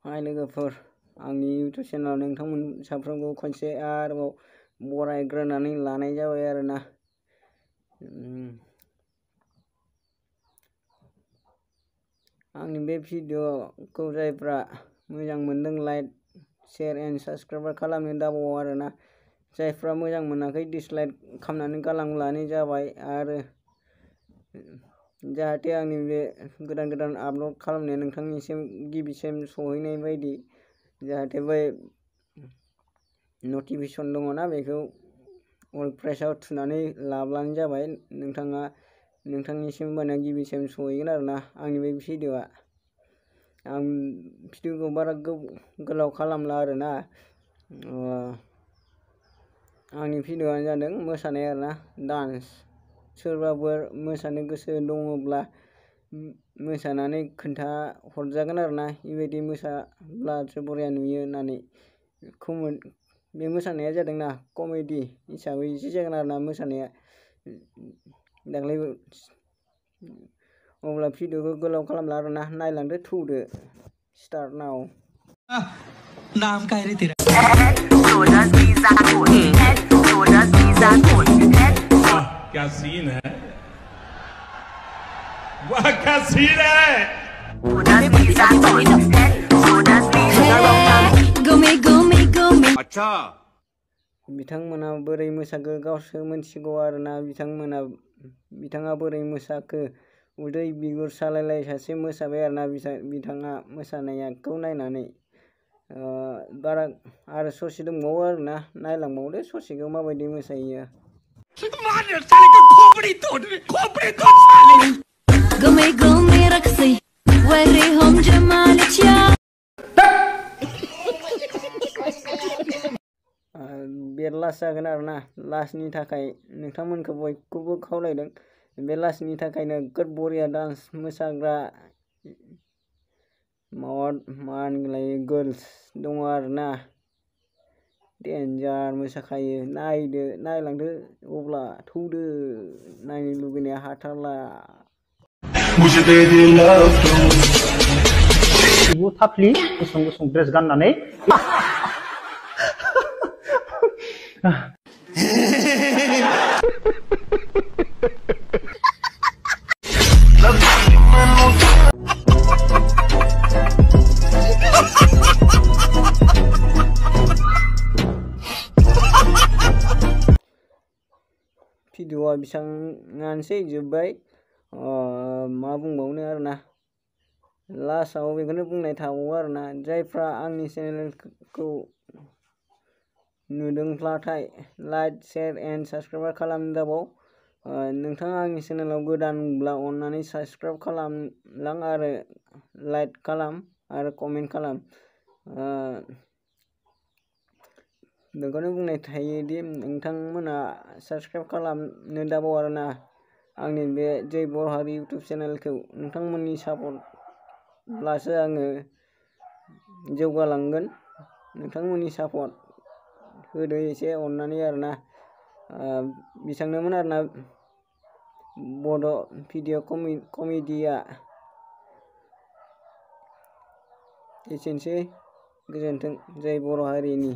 हाय लोगोफोर, आंनि इउटुब चेनेलाव नोंथांमोन साफ्रोमखौ खनसे आरोबाव बरायग्रोनानै लानाय जाबाय आरोना। आंनि बे भिडिअखौ जायफ्रा मोजां मोनदों लाइक शेयार एन्ड साबस्क्राइब खालामनो दाबाव आरोना। जायफ्रा मोजां मोनाखै डिसलाइक खालामनानै गालांब्लानो जाबाय। आरो जाहाथे आंनि बे गोदान आपल'ड खालामनाया नोंथांनिसिम गिबिसिम सहैनाय बायदि जाहाथे बै नटिफिकेसन दङ ना बेखौ अल प्रेसआव थुनानै लाब्लानो जाबाय। नोंथांनिसिम होमबाना गिबिसिम सहैगोन आरोना आंनि बे भिडिअआ। आं भिडिअखौ बारा गोलाव खालामला आरोना। आंनि भिडिअआनो जादों मोसानाय आरोना, डान्स। सोरबाफोर मोसानो गोसो दङब्ला मोसानानै खोन्था हरजागोन आरोना, बेबायदि मोसाब्लासो बरिया नुयो होननानै। बे मोसानाया जादोंना कमेडि हिसाबै एसे जागोन आरोना मोसानाया दाख्लै। अब्ला भिडिअखौ गोलाव खालामला आरोना, नायलांदो थौदो। Start now. नाम काय रे तेरा? क्या सीन है, वाह क्या सीन है। अच्छा बिथांमोना बोरै मोसाखो गावसो मोनथिगौ आरोना। बिथाङा बोरै मोसाखो उदै बिगुर सालायलाय सासे मोसाबाय आरोना बिथाङा मोसानायखौ नायनानै। बारा आरो ससे दंबावो आरोना, नायलांबावदो ससेखौ माबायदि मोसायो। बे लास्ट जागोन आरोना। लास्टनि थाखाय नोंथांमोनखौ बयखौबो खावलायदों। बे लास्टनि थाखाय नोगोद बरिया डान्स मोसाग्रा मा होनगोनलाय गार्लस दङ आरोना। डेन्जार मोसाखायो। नायलांदो अब्ला थौदो, नायनो लुगैनाया हाथारला। थाफ्लि गुसुं गुसुं ड्रेस गाननानै भिडिअआ बेसांआनोसै जोब्बाय। मा बुंबावनो आरोना, लास्टआव बेखौनो बुंनाय थाबावो आरोना। जायफ्रा आंनि चेनेलखौ नुदोंब्लाथाय लाइक शेयार एन्ड साबस्क्राइब खालामनो दाबाव। नोंथाङा आंनि चेनेलाव गोदानब्ला अननानै साबस्क्राइब खालामलां आरो लाइक खालाम आरो कमेन्ट खालाम। बेखौनो बुंनाय थायोदि नोंथांमोना साबस्क्राइब खालामनो दाबाव आरोना आंनि बे जै बर' हारि इउटुब चेनेलखौ। नोंथांमोननि सापर्टब्लासो आङो जौगालांगोन। नोंथांमोननि सापर्ट होदो एसे अननानै आरोना। बेसांनोमोन आरोना बड' भिडिअ कमेडिया। एसेनोसै, गोजोन्थों। जै बर' हारिनि।